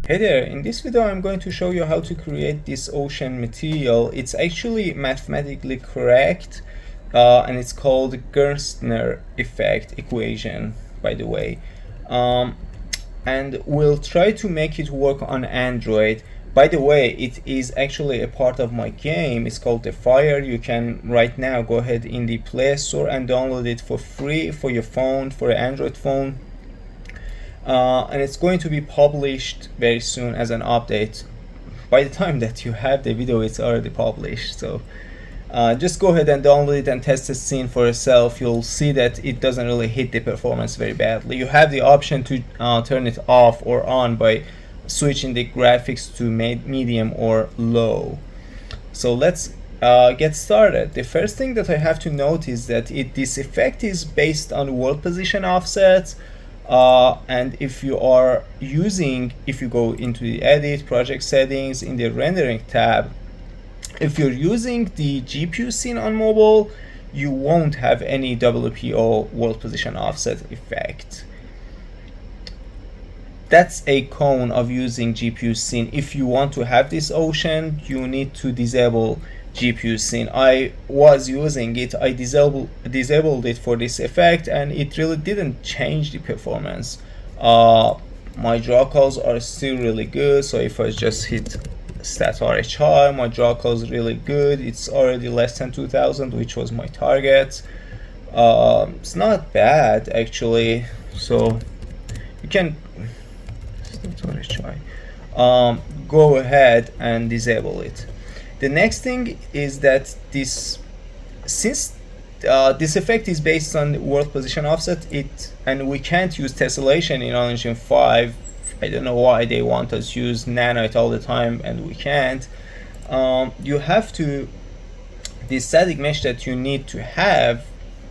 Hey there, in this video I'm going to show you how to create this ocean material. It's actually mathematically correct and it's called Gerstner effect equation, by the way. And we'll try to make it work on Android. By the way, it is actually a part of my game. It's called The Fire. You can right now go ahead in the Play Store and download it for free for your phone, for an Android phone. And it's going to be published very soon as an update. By the time that you have the video, it's already published. So just go ahead and download it and test the scene for yourself. You'll see that it doesn't really hit the performance very badly. You have the option to turn it off or on by switching the graphics to medium or low. So let's get started. The first thing that I have to note is that this effect is based on world position offsets. And if you go into the edit project settings in the rendering tab, if you're using the GPU scene on mobile, you won't have any WPO world position offset effect. That's a con of using GPU scene. If you want to have this ocean, you need to disable GPU scene. I was using it, I disabled it for this effect, and it really didn't change the performance. My draw calls are still really good, so if I just hit stat RHI, my draw calls is really good. It's already less than 2000, which was my target. It's not bad actually, so you can go ahead and disable it. The next thing is that since this effect is based on world position offset, and we can't use tessellation in Unreal Engine 5. I don't know why they want us to use nanite all the time and we can't. You have to, the static mesh that you need to have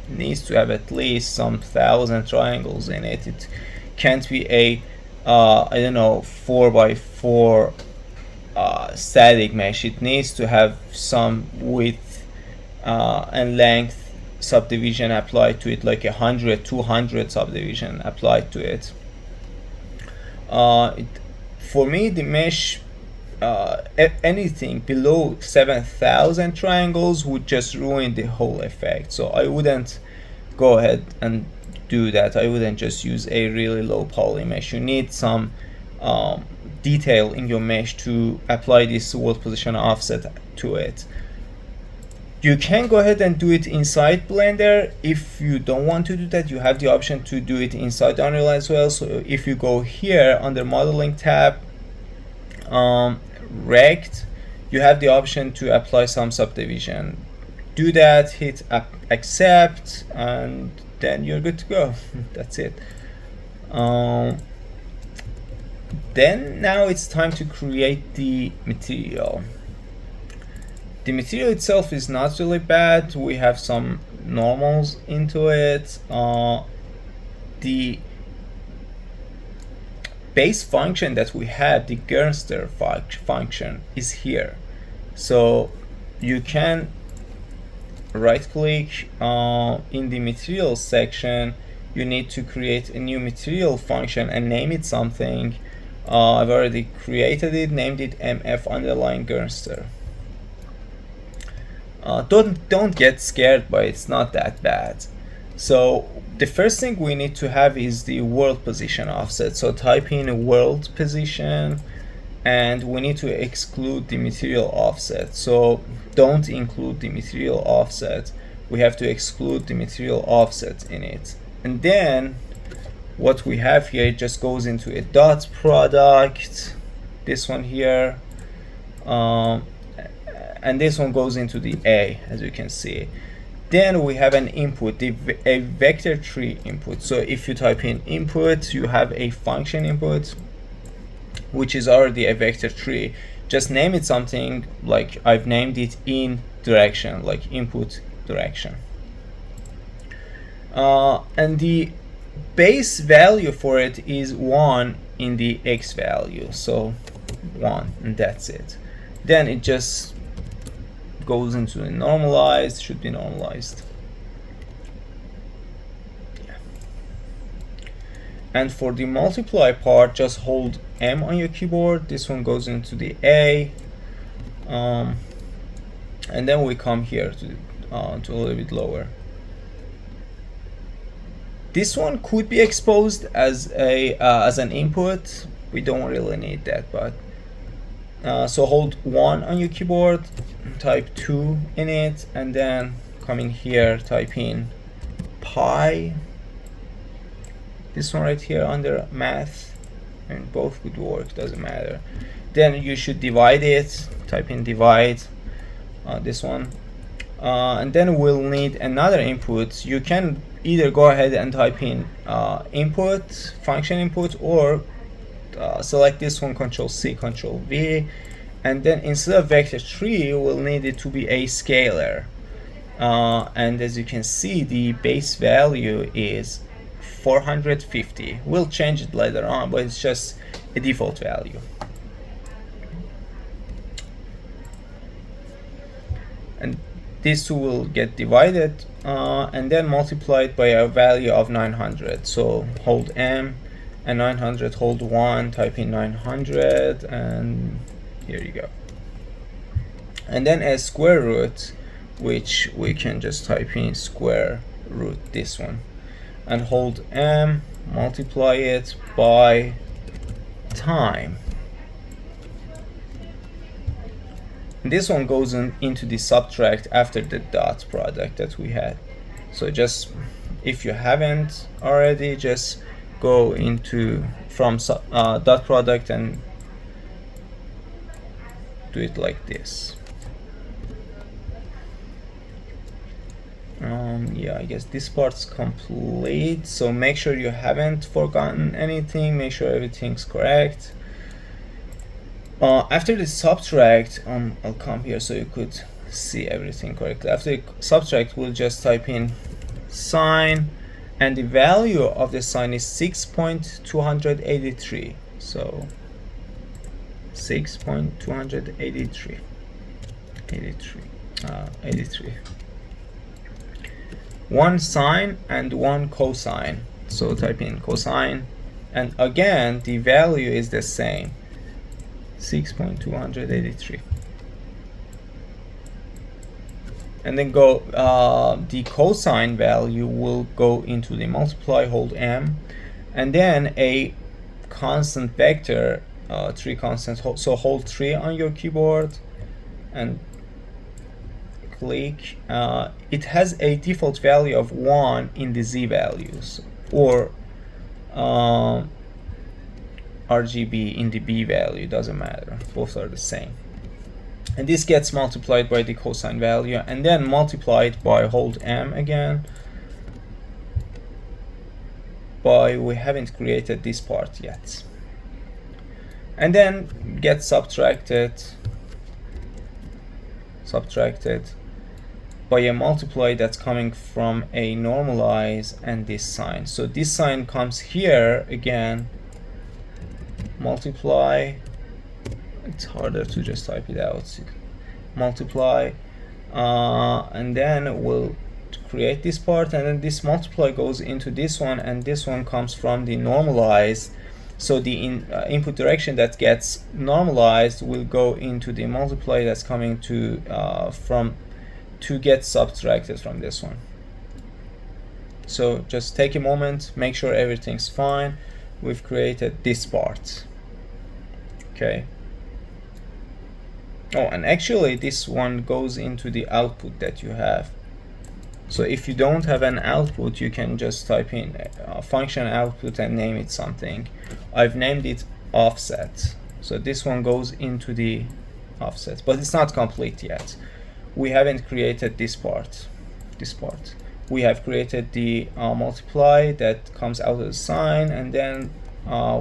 needs to have at least some 1,000 triangles in it. It can't be a I don't know, 4x4 static mesh. It needs to have some width and length subdivision applied to it, like 100, 200 subdivision applied to it. For me, the mesh, anything below 7,000 triangles would just ruin the whole effect. So I wouldn't go ahead and do that. I wouldn't just use a really low poly mesh. You need some detail in your mesh to apply this world position offset to it. You can go ahead and do it inside Blender. If you don't want to do that, you have the option to do it inside Unreal as well. So if you go here under modeling tab, rect, you have the option to apply some subdivision. Do that, hit accept, and then you're good to go. That's it. Then now it's time to create the material. The material itself is not really bad. We have some normals into it. The base function that we have, the Gerstner function, is here. So you can right click in the material section. You need to create a new material function and name it something. I've already created it, named it mf_Gerstner. Don't get scared by it, it's not that bad. So the first thing we need to have is the world position offset. So type in world position, and we need to exclude the material offset. So don't include the material offset. We have to exclude the material offset in it. And then what we have here, it just goes into a dot product, this one here, and this one goes into the A, as you can see. Then we have an input, a vector tree input. So if you type in input, you have a function input, which is already a vector tree. Just name it something, like I've named it in direction, like input direction. And the base value for it is 1 in the x value, so 1, and that's it. Then it just goes into the normalized, should be normalized. And for the multiply part, just hold M on your keyboard. This one goes into the A, and then we come here to a little bit lower. This one could be exposed as an input. We don't really need that, but so hold 1 on your keyboard, type 2 in it, and then come in here, type in pi. This one right here under math, and both could work, doesn't matter. Then you should divide it, type in divide, this one, and then we'll need another input. You can either go ahead and type in input, function input, or select this one, Control C, Control V, and then instead of vector 3, we'll need it to be a scalar. And as you can see, the base value is 450. We'll change it later on, but it's just a default value. And these two will get divided and then multiplied by a value of 900. So hold M and 900, hold 1, type in 900, and here you go. And then a square root, which we can just type in square root, this one, and hold M, multiply it by time. And this one goes into the subtract after the dot product that we had. So just, if you haven't already, just go into from dot product and do it like this. Yeah, I guess this part's complete, so make sure you haven't forgotten anything, make sure everything's correct. After the subtract, I'll come here so you could see everything correctly. After the subtract, we'll just type in sine, and the value of the sine is 6.283. So 6.283, 83. One sine and one cosine. So type in cosine, and again the value is the same, 6.283. And then go the cosine value will go into the multiply, hold M, and then a constant vector, 3 constants, so hold 3 on your keyboard and click. It has a default value of 1 in the Z values, or RGB in the B value, doesn't matter, both are the same. And this gets multiplied by the cosine value, and then multiplied by hold M again, by, we haven't created this part yet, and then get subtracted by a multiply that's coming from a normalize and this sign. So this sign comes here again, multiply, it's harder to just type it out, multiply, and then we'll create this part, and then this multiply goes into this one, and this one comes from the normalize. So the input direction that gets normalized will go into the multiply that's coming to get subtracted from this one. So just take a moment, make sure everything's fine. We've created this part. Okay. Oh, and actually this one goes into the output that you have. So if you don't have an output, you can just type in function output and name it something. I've named it offset. So this one goes into the offset, but it's not complete yet. We haven't created this part. We have created the multiply that comes out of the sign, and then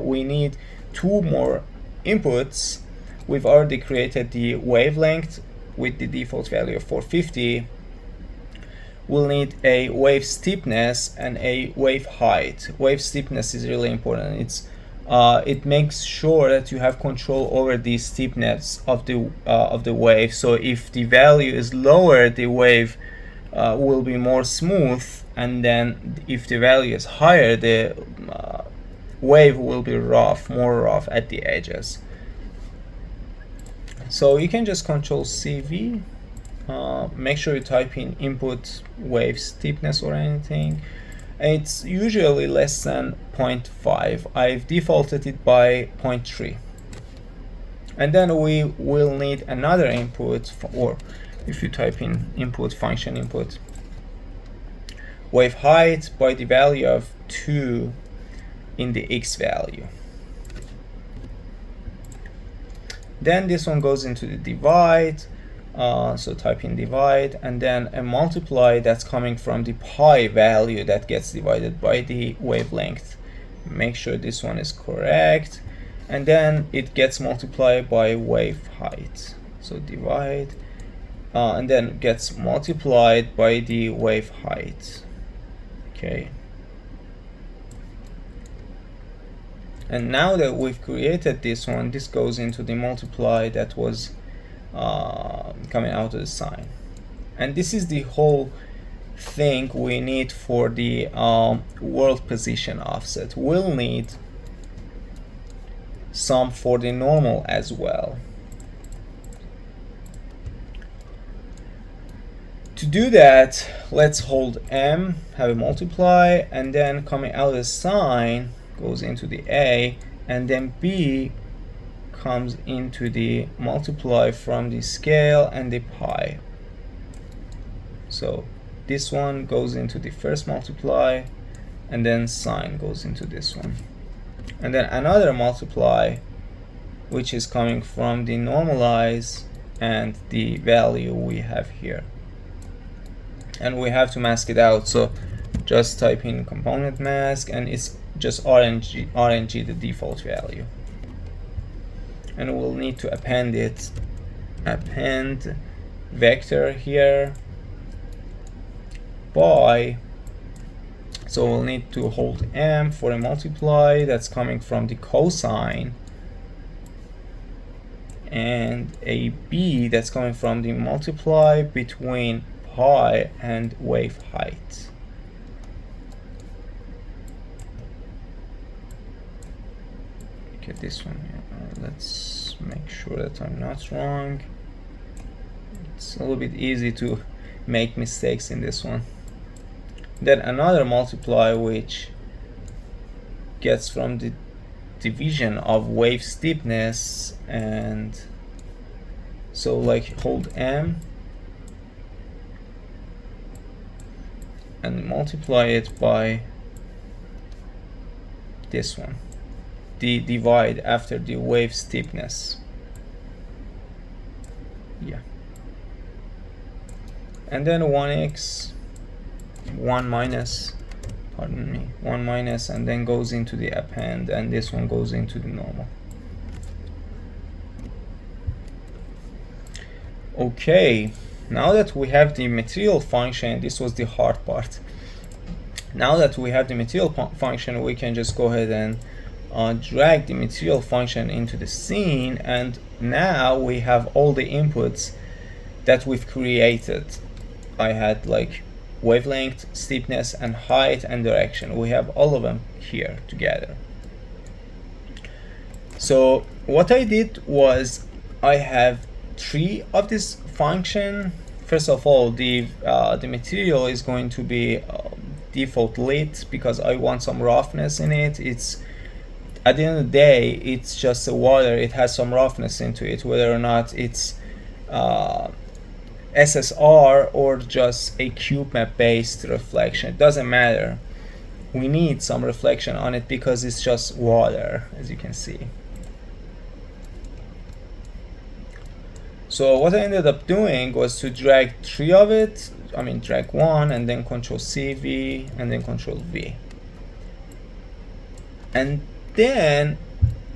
we need 2 more inputs. We've already created the wavelength with the default value of 450. We'll need a wave steepness and a wave height. Wave steepness is really important. It makes sure that you have control over the steepness of the wave. So if the value is lower, the wave will be more smooth, and then if the value is higher, the wave will be rough, more rough at the edges. So you can just Control CV. Make sure you type in input wave steepness or anything. It's usually less than 0.5. I've defaulted it by 0.3. And then we will need another input, or if you type in input function input, wave height by the value of 2 in the x value. Then this one goes into the divide. So type in divide, and then a multiply that's coming from the pi value that gets divided by the wavelength. Make sure this one is correct, and then it gets multiplied by wave height. So divide, and then gets multiplied by the wave height. Okay. And now that we've created this one, this goes into the multiply that was coming out of the sine. And this is the whole thing we need for the world position offset. We'll need some for the normal as well. To do that, let's hold M, have a multiply, and then coming out of the sine goes into the A, and then B comes into the multiply from the scale and the pi. So this one goes into the first multiply, and then sine goes into this one. And then another multiply, which is coming from the normalize and the value we have here. And we have to mask it out, so just type in component mask, and it's just RNG the default value. And we'll need to append it, append vector here by, so we'll need to hold M for a multiply that's coming from the cosine, and a B that's coming from the multiply between pi and wave height. Okay, this one here. Let's make sure that I'm not wrong. It's a little bit easy to make mistakes in this one. Then another multiply which gets from the division of wave steepness, and so like hold M and multiply it by this one, the divide after the wave steepness. Yeah. And then 1x, 1 minus, pardon me, 1 minus, and then goes into the append, and this one goes into the normal. Okay, now that we have the material function, this was the hard part. Now that we have the material function, we can just go ahead and drag the material function into the scene, and now we have all the inputs that we've created. I had like wavelength, steepness, and height and direction. We have all of them here together. So what I did was I have 3 of this function. First of all, the material is going to be default lit because I want some roughness in it. It's at the end of the day, it's just a water. It has some roughness into it, whether or not it's SSR or just a cube map based reflection. It doesn't matter. We need some reflection on it because it's just water, as you can see. So what I ended up doing was to drag 3 of it. I mean, drag 1 and then Control CV and then Control V. And then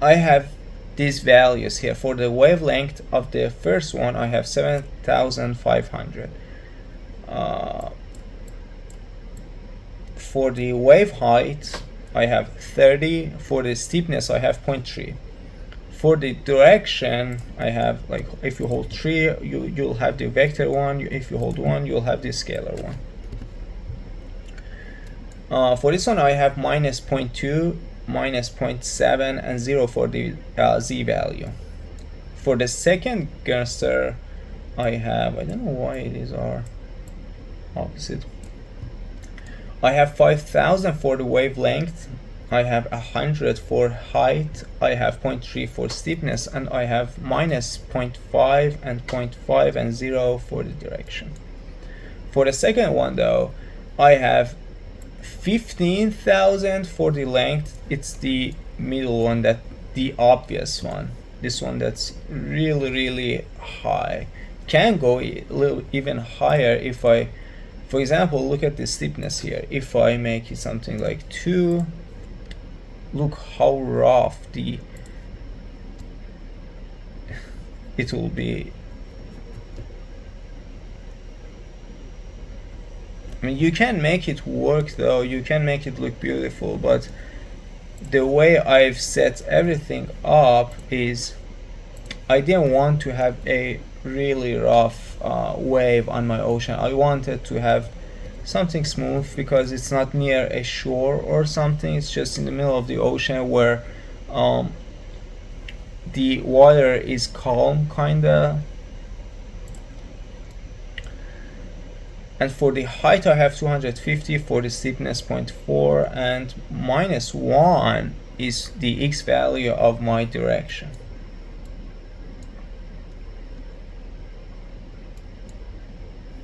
I have these values here. For the wavelength of the first one, I have 7,500. For the wave height, I have 30. For the steepness, I have 0.3. For the direction, I have, like, if you hold 3, you'll have the vector one. If you hold 1, you'll have the scalar one. For this one, I have minus 0.2, minus 0.7 and 0 for the z value. For the second Gerstner, I have, I don't know why these are opposite. I have 5,000 for the wavelength, I have 100 for height, I have 0.3 for steepness, and I have minus 0.5 and 0.5 and 0 for the direction. For the second one though, I have 15,000 for the length. It's the middle one, that the obvious one. This one that's really high. Can go a little even higher if I, for example, look at the steepness here. If I make it something like 2, look how rough it will be. I mean, you can make it work though, you can make it look beautiful, but the way I've set everything up is I didn't want to have a really rough wave on my ocean. I wanted to have something smooth because it's not near a shore or something, it's just in the middle of the ocean where the water is calm kinda. And for the height I have 250, for the steepness 0.4, and minus 1 is the x value of my direction.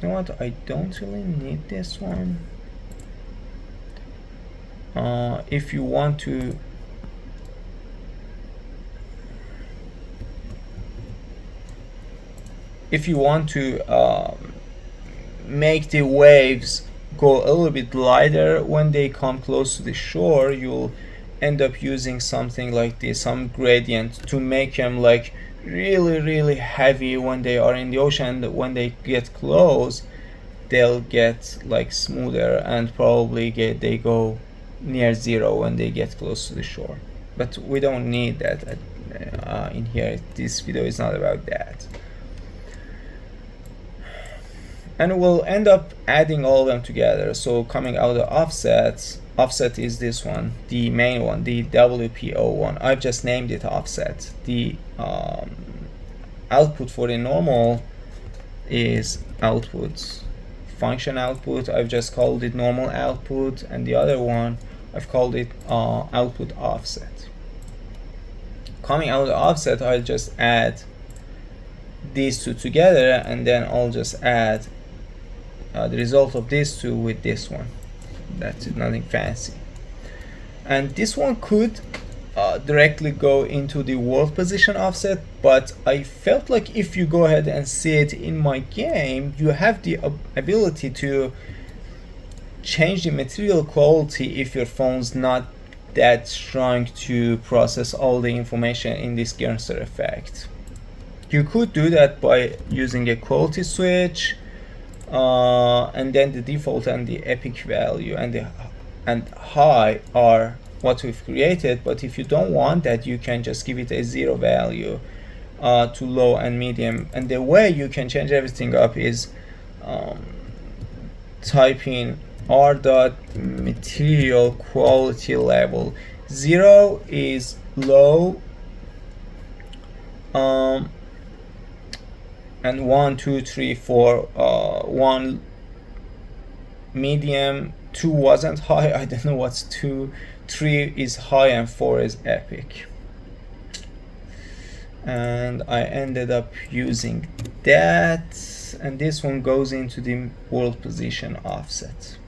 You know what, I don't really need this one. If you want to make the waves go a little bit lighter when they come close to the shore, you'll end up using something like this, some gradient, to make them like really heavy when they are in the ocean. When they get close, they'll get like smoother, and probably they go near 0 when they get close to the shore. But we don't need that in here. This video is not about that. And we'll end up adding all of them together. So coming out of offset is this one, the main one, the WPO one. I've just named it offset. The output for the normal is output, function output. I've just called it normal output, and the other one I've called it output offset. Coming out of offset, I'll just add these two together, and then I'll just add the result of these two with this one. That's it, nothing fancy. And this one could directly go into the world position offset, but I felt like if you go ahead and see it in my game, you have the ability to change the material quality if your phone's not that strong to process all the information in this Gerstner effect. You could do that by using a quality switch, and then the default and the epic value and high are what we've created. But if you don't want that, you can just give it a 0 value to low and medium. And the way you can change everything up is type in r dot material quality level. 0 is low, and 1, 2, 3, 4, 1 medium, 2 wasn't high, I don't know what's 2, 3 is high, and 4 is epic. And I ended up using that, and this one goes into the world position offset.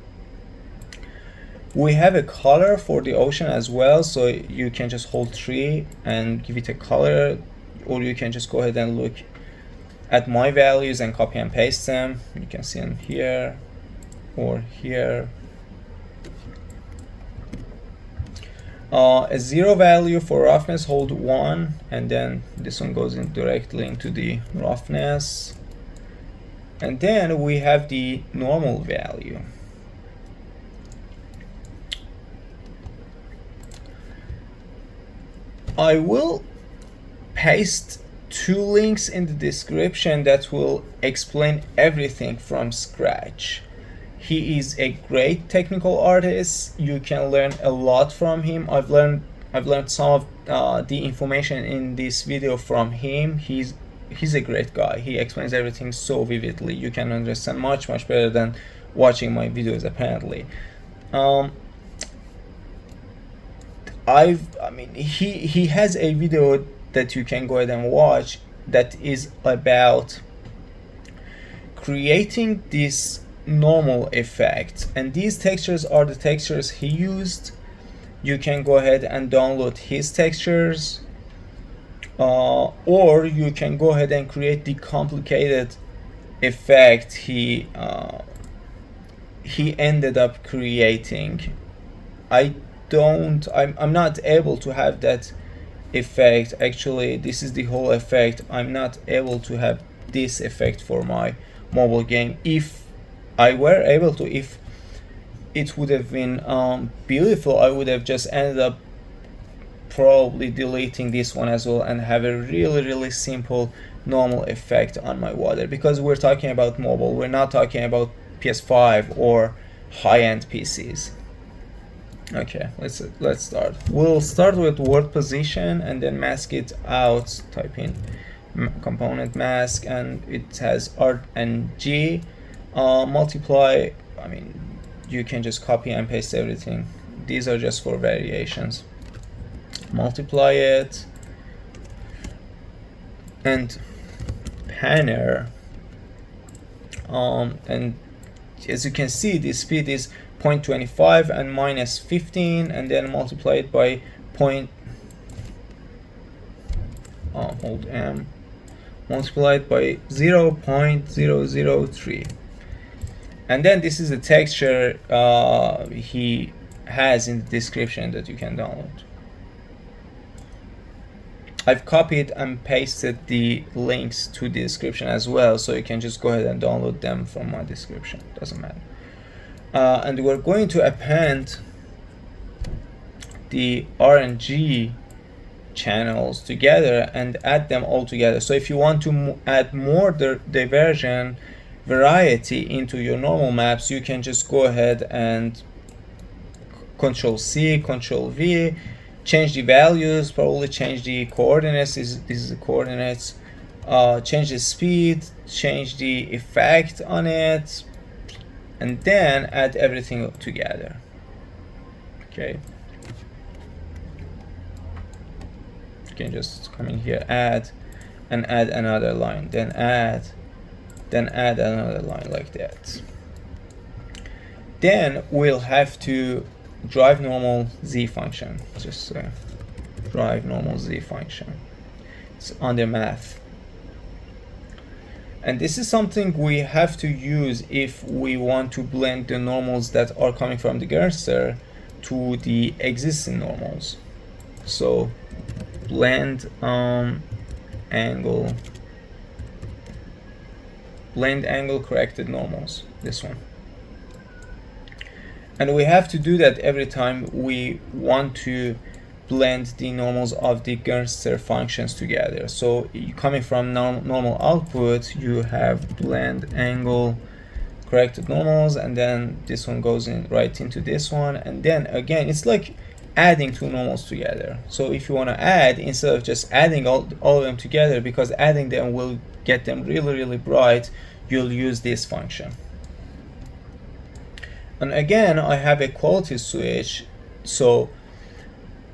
We have a color for the ocean as well, so you can just hold 3 and give it a color, or you can just go ahead and look at my values and copy and paste them. You can see them here or here. A 0 value for roughness, hold 1, and then this one goes in directly into the roughness. And then we have the normal value. I will paste 2 links in the description that will explain everything from scratch. he is a great technical artist. You can learn a lot from him. I've learned some of the information in this video from him. He's a great guy. He explains everything so vividly. You can understand much better than watching my videos apparently. He has a video that you can go ahead and watch that is about creating this normal effect, and these textures are the textures he used. You can go ahead and download his textures, or you can go ahead and create the complicated effect he ended up creating. I'm not able to have that effect. Actually, this is the whole effect. I'm not able to have this effect for my mobile game. If I were able to, if it would have been beautiful, I would have just ended up probably deleting this one as well and have a really simple normal effect on my water, because we're talking about mobile, we're not talking about PS5 or high-end PCs. Okay, let's start. We'll start with word position and then mask it out. Type in component mask, and it has R and G. Multiply, I mean, you can just copy and paste everything. These are just for variations. Multiply it, and panner, and as you can see, the speed is 0.25 and minus 15, and then multiply it by hold M, multiply it by 0.003, and then this is the texture he has in the description that you can download. I've copied and pasted the links to the description as well, so you can just go ahead and download them from my description, doesn't matter. And we're going to append the RNG channels together and add them all together. So if you want to add more diversion variety into your normal maps, you can just go ahead and Control C, Control V, change the values, probably change the coordinates. This is the coordinates. Change the speed, change the effect on it, and then add everything together. Okay. You can just come in here, add, and add another line, then add another line like that. Then we'll have to drive normal Z function. Just drive normal Z function. It's under math. And this is something we have to use if we want to blend the normals that are coming from the Gerstner to the existing normals. So blend angle corrected normals, this one. And we have to do that every time we want to blend the normals of the Gerstner functions together. So coming from normal output, you have blend angle corrected normals, and then this one goes in right into this one, and then again it's like adding two normals together. So if you want to add, instead of just adding all of them together, because adding them will get them really bright, you'll use this function. And again, I have a quality switch, so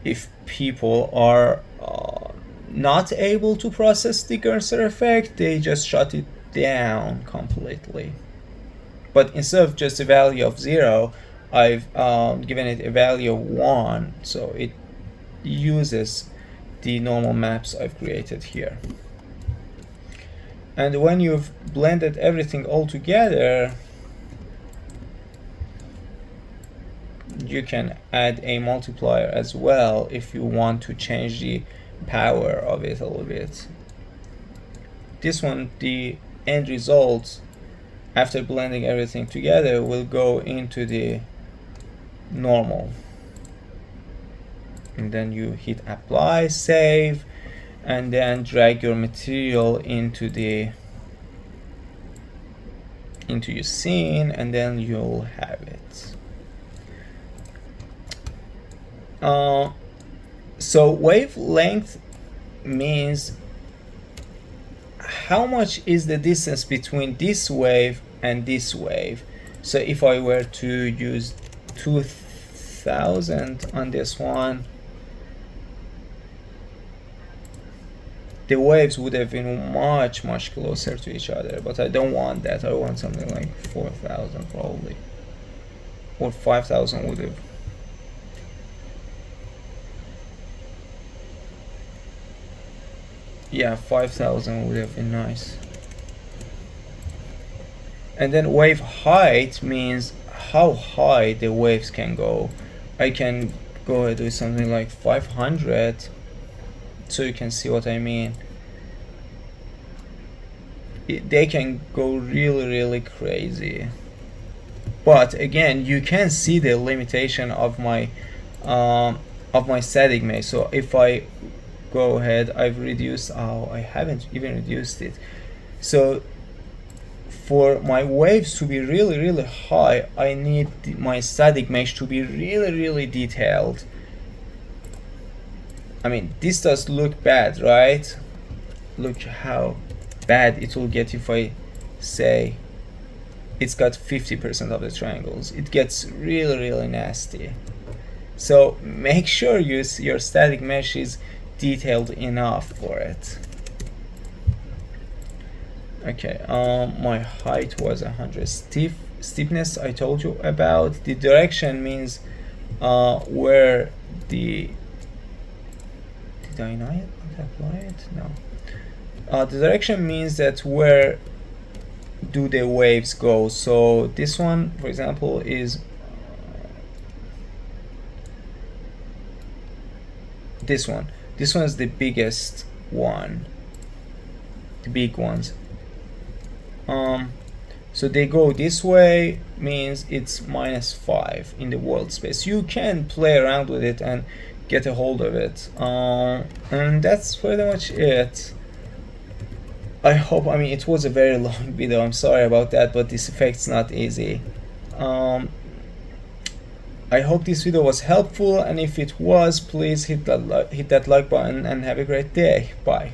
if people are not able to process the Gerstner effect, they just shut it down completely. But instead of just a value of 0, I've given it a value of 1, so it uses the normal maps I've created here. And when you've blended everything all together, you can add a multiplier as well if you want to change the power of it a little bit. This one, the end result after blending everything together, will go into the normal, and then you hit apply, save, and then drag your material into the into your scene, and then you'll have it. So wavelength means how much is the distance between this wave and this wave. So if I were to use 2000 on this one, the waves would have been much closer to each other, but I don't want that. I want something like 4000 probably, or 5000 would have. Yeah, 5000 would have been nice. And then wave height means how high the waves can go. I can go ahead with something like 500, so you can see what I mean. They can go really crazy, but again, you can see the limitation of my static mesh. So if I go ahead, I've reduced, I haven't even reduced it. So for my waves to be really high, I need my static mesh to be really detailed. I mean, this does look bad, right? Look how bad it will get if I say it's got 50% of the triangles. It gets really nasty. So make sure your static mesh is detailed enough for it. Okay, my height was 100. Steepness I told you about. The direction means where the, did I not apply it? No. The direction means that where do the waves go. So this one, for example, is this one. This one is the biggest one, the big ones. So they go this way, means it's -5 in the world space. You can play around with it and get a hold of it, and that's pretty much it. I hope, I mean, it was a very long video, I'm sorry about that, but this effect's not easy. I hope this video was helpful, and if it was, please hit that like button and have a great day. Bye.